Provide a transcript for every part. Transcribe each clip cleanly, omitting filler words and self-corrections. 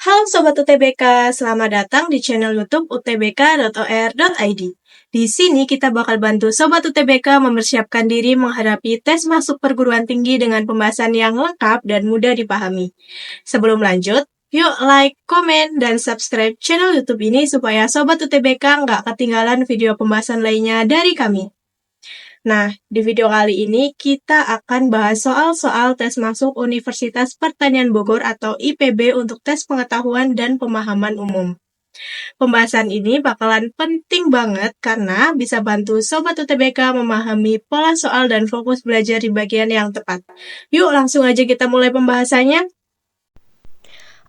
Halo Sobat UTBK, selamat datang di channel YouTube utbk.or.id. Di sini kita bakal bantu Sobat UTBK mempersiapkan diri menghadapi tes masuk perguruan tinggi dengan pembahasan yang lengkap dan mudah dipahami. Sebelum lanjut, yuk like, komen, dan subscribe channel YouTube ini supaya Sobat UTBK nggak ketinggalan video pembahasan lainnya dari kami. Nah, di video kali ini kita akan bahas soal-soal tes masuk Universitas Pertanian Bogor atau IPB untuk tes pengetahuan dan pemahaman umum. Pembahasan ini bakalan penting banget karena bisa bantu Sobat UTBK memahami pola soal dan fokus belajar di bagian yang tepat. Yuk langsung aja kita mulai pembahasannya.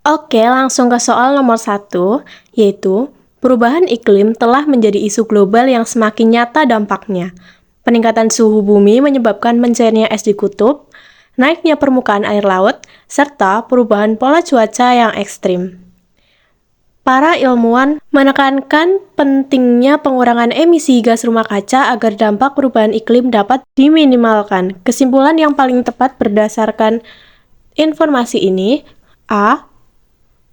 Oke, langsung ke soal nomor 1, yaitu perubahan iklim telah menjadi isu global yang semakin nyata dampaknya. Peningkatan suhu bumi menyebabkan mencairnya es di kutub, naiknya permukaan air laut, serta perubahan pola cuaca yang ekstrim. Para ilmuwan menekankan pentingnya pengurangan emisi gas rumah kaca agar dampak perubahan iklim dapat diminimalkan. Kesimpulan yang paling tepat berdasarkan informasi ini, A.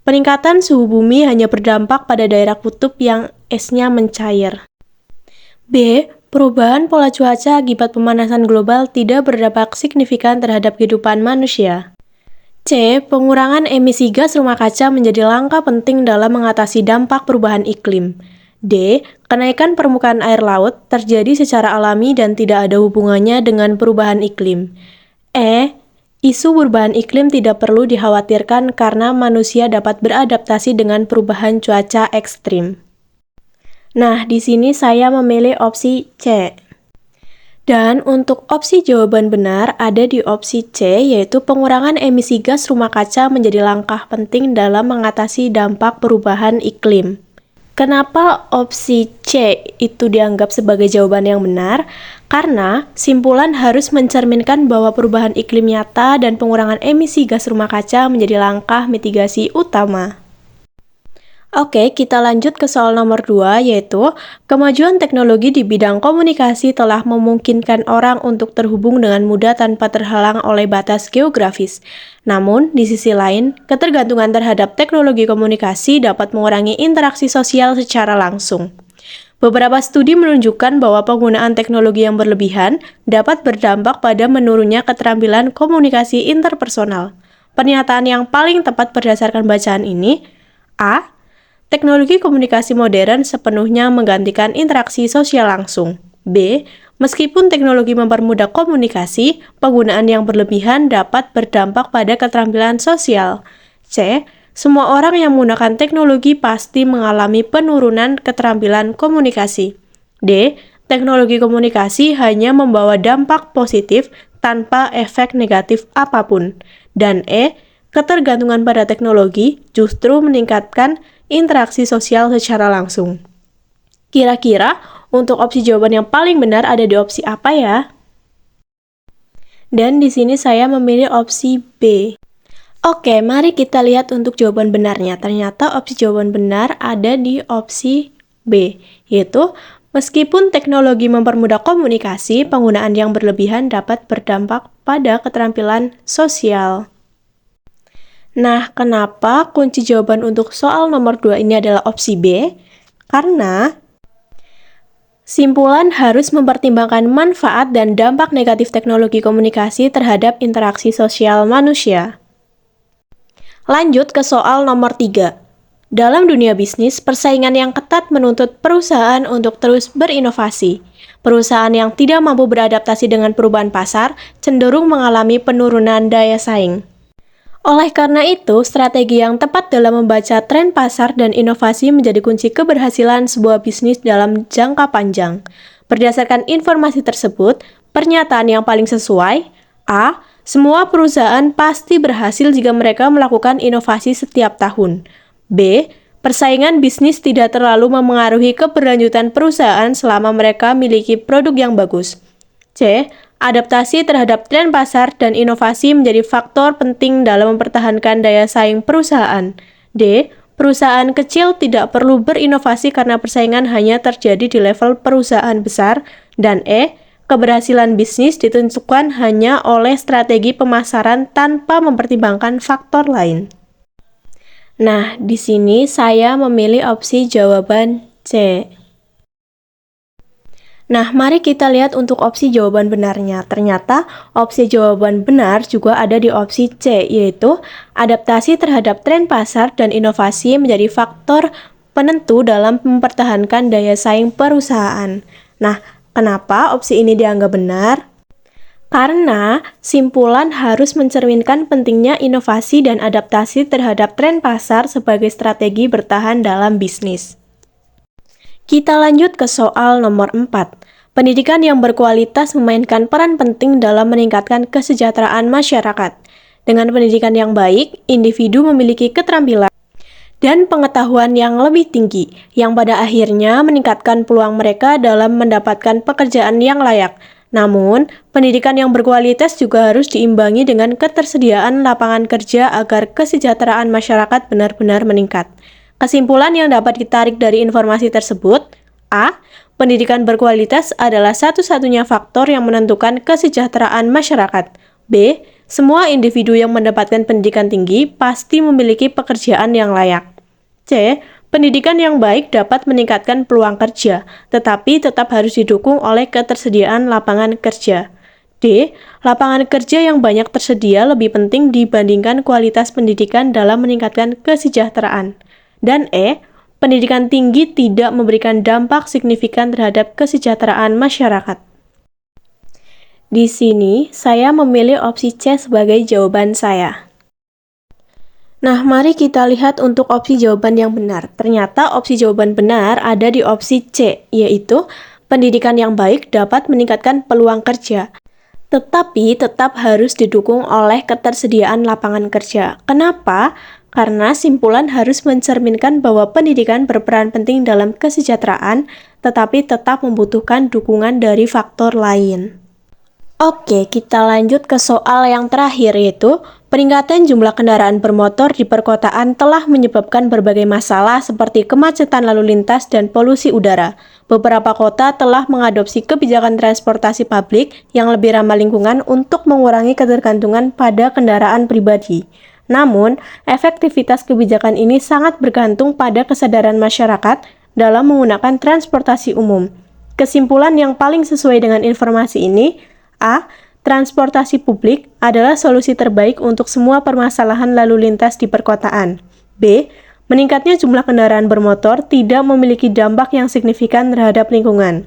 Peningkatan suhu bumi hanya berdampak pada daerah kutub yang esnya mencair. B. Perubahan pola cuaca akibat pemanasan global tidak berdampak signifikan terhadap kehidupan manusia. C. Pengurangan emisi gas rumah kaca menjadi langkah penting dalam mengatasi dampak perubahan iklim. D. Kenaikan permukaan air laut terjadi secara alami dan tidak ada hubungannya dengan perubahan iklim. E. Isu perubahan iklim tidak perlu dikhawatirkan karena manusia dapat beradaptasi dengan perubahan cuaca ekstrim. Nah, di sini saya memilih opsi C. Dan untuk opsi jawaban benar ada di opsi C, yaitu pengurangan emisi gas rumah kaca menjadi langkah penting dalam mengatasi dampak perubahan iklim. Kenapa opsi C itu dianggap sebagai jawaban yang benar? Karena simpulan harus mencerminkan bahwa perubahan iklim nyata dan pengurangan emisi gas rumah kaca menjadi langkah mitigasi utama. Oke, kita lanjut ke soal nomor 2, yaitu kemajuan teknologi di bidang komunikasi telah memungkinkan orang untuk terhubung dengan mudah tanpa terhalang oleh batas geografis. Namun, di sisi lain, ketergantungan terhadap teknologi komunikasi dapat mengurangi interaksi sosial secara langsung. Beberapa studi menunjukkan bahwa penggunaan teknologi yang berlebihan dapat berdampak pada menurunnya keterampilan komunikasi interpersonal. Pernyataan yang paling tepat berdasarkan bacaan ini, A. Teknologi komunikasi modern sepenuhnya menggantikan interaksi sosial langsung. B. Meskipun teknologi mempermudah komunikasi, penggunaan yang berlebihan dapat berdampak pada keterampilan sosial. C. Semua orang yang menggunakan teknologi pasti mengalami penurunan keterampilan komunikasi. D. Teknologi komunikasi hanya membawa dampak positif tanpa efek negatif apapun. Dan E. Ketergantungan pada teknologi justru meningkatkan interaksi sosial secara langsung. Kira-kira untuk opsi jawaban yang paling benar ada di opsi apa ya? Dan di sini saya memilih opsi B. Oke, mari kita lihat untuk jawaban benarnya. Ternyata opsi jawaban benar ada di opsi B, yaitu meskipun teknologi mempermudah komunikasi, penggunaan yang berlebihan dapat berdampak pada keterampilan sosial. Nah, kenapa kunci jawaban untuk soal nomor 2 ini adalah opsi B? Karena simpulan harus mempertimbangkan manfaat dan dampak negatif teknologi komunikasi terhadap interaksi sosial manusia. Lanjut ke soal nomor 3. Dalam dunia bisnis, persaingan yang ketat menuntut perusahaan untuk terus berinovasi. Perusahaan yang tidak mampu beradaptasi dengan perubahan pasar cenderung mengalami penurunan daya saing. Oleh karena itu, strategi yang tepat dalam membaca tren pasar dan inovasi menjadi kunci keberhasilan sebuah bisnis dalam jangka panjang. Berdasarkan informasi tersebut, pernyataan yang paling sesuai, A. Semua perusahaan pasti berhasil jika mereka melakukan inovasi setiap tahun. B. Persaingan bisnis tidak terlalu memengaruhi keberlanjutan perusahaan selama mereka memiliki produk yang bagus. C. Adaptasi terhadap tren pasar dan inovasi menjadi faktor penting dalam mempertahankan daya saing perusahaan. D. Perusahaan kecil tidak perlu berinovasi karena persaingan hanya terjadi di level perusahaan besar. Dan E. Keberhasilan bisnis ditentukan hanya oleh strategi pemasaran tanpa mempertimbangkan faktor lain. Nah, di sini saya memilih opsi jawaban C. Nah, mari kita lihat untuk opsi jawaban benarnya. Ternyata opsi jawaban benar juga ada di opsi C, yaitu adaptasi terhadap tren pasar dan inovasi menjadi faktor penentu dalam mempertahankan daya saing perusahaan. Nah, kenapa opsi ini dianggap benar? Karena simpulan harus mencerminkan pentingnya inovasi dan adaptasi terhadap tren pasar sebagai strategi bertahan dalam bisnis. Kita lanjut ke soal nomor 4. Pendidikan yang berkualitas memainkan peran penting dalam meningkatkan kesejahteraan masyarakat. Dengan pendidikan yang baik, individu memiliki keterampilan dan pengetahuan yang lebih tinggi, yang pada akhirnya meningkatkan peluang mereka dalam mendapatkan pekerjaan yang layak. Namun, pendidikan yang berkualitas juga harus diimbangi dengan ketersediaan lapangan kerja agar kesejahteraan masyarakat benar-benar meningkat. Kesimpulan yang dapat ditarik dari informasi tersebut: A. Pendidikan berkualitas adalah satu-satunya faktor yang menentukan kesejahteraan masyarakat. B. Semua individu yang mendapatkan pendidikan tinggi pasti memiliki pekerjaan yang layak. C. Pendidikan yang baik dapat meningkatkan peluang kerja, tetapi tetap harus didukung oleh ketersediaan lapangan kerja. D. Lapangan kerja yang banyak tersedia lebih penting dibandingkan kualitas pendidikan dalam meningkatkan kesejahteraan. Dan E. Pendidikan tinggi tidak memberikan dampak signifikan terhadap kesejahteraan masyarakat. Di sini, saya memilih opsi C sebagai jawaban saya. Nah, mari kita lihat untuk opsi jawaban yang benar. Ternyata opsi jawaban benar ada di opsi C, yaitu pendidikan yang baik dapat meningkatkan peluang kerja, tetapi tetap harus didukung oleh ketersediaan lapangan kerja. Kenapa? Karena simpulan harus mencerminkan bahwa pendidikan berperan penting dalam kesejahteraan, tetapi tetap membutuhkan dukungan dari faktor lain. Oke, kita lanjut ke soal yang terakhir, yaitu peningkatan jumlah kendaraan bermotor di perkotaan telah menyebabkan berbagai masalah seperti kemacetan lalu lintas dan polusi udara. Beberapa kota telah mengadopsi kebijakan transportasi publik yang lebih ramah lingkungan untuk mengurangi ketergantungan pada kendaraan pribadi. Namun, efektivitas kebijakan ini sangat bergantung pada kesadaran masyarakat dalam menggunakan transportasi umum. Kesimpulan yang paling sesuai dengan informasi ini: A. Transportasi publik adalah solusi terbaik untuk semua permasalahan lalu lintas di perkotaan. B. Meningkatnya jumlah kendaraan bermotor tidak memiliki dampak yang signifikan terhadap lingkungan.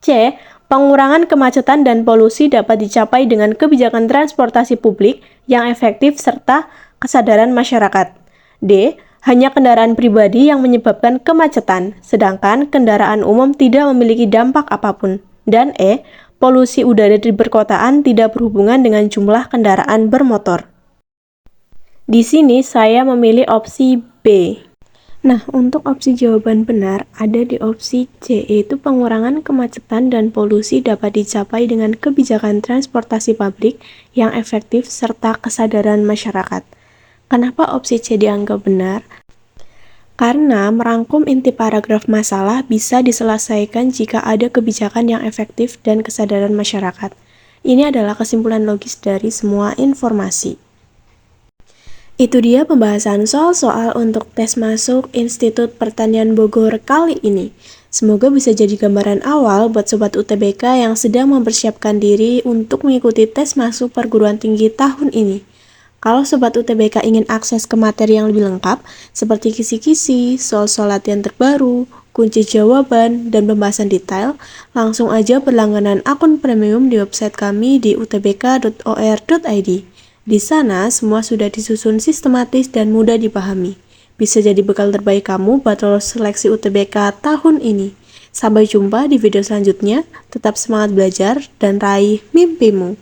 C. Pengurangan kemacetan dan polusi dapat dicapai dengan kebijakan transportasi publik yang efektif serta kesadaran masyarakat. D. Hanya kendaraan pribadi yang menyebabkan kemacetan, sedangkan kendaraan umum tidak memiliki dampak apapun. Dan E. Polusi udara di perkotaan tidak berhubungan dengan jumlah kendaraan bermotor. Di sini saya memilih opsi B. Nah, untuk opsi jawaban benar ada di opsi C, yaitu pengurangan kemacetan dan polusi dapat dicapai dengan kebijakan transportasi publik yang efektif serta kesadaran masyarakat. Kenapa opsi C dianggap benar? Karena merangkum inti paragraf masalah bisa diselesaikan jika ada kebijakan yang efektif dan kesadaran masyarakat. Ini adalah kesimpulan logis dari semua informasi. Itu dia pembahasan soal-soal untuk tes masuk Institut Pertanian Bogor kali ini. Semoga bisa jadi gambaran awal buat Sobat UTBK yang sedang mempersiapkan diri untuk mengikuti tes masuk perguruan tinggi tahun ini. Kalau Sobat UTBK ingin akses ke materi yang lebih lengkap, seperti kisi-kisi, soal-soal latihan terbaru, kunci jawaban, dan pembahasan detail, langsung aja berlangganan akun premium di website kami di utbk.or.id. Di sana, semua sudah disusun sistematis dan mudah dipahami. Bisa jadi bekal terbaik kamu buat lolos seleksi UTBK tahun ini. Sampai jumpa di video selanjutnya, tetap semangat belajar dan raih mimpimu.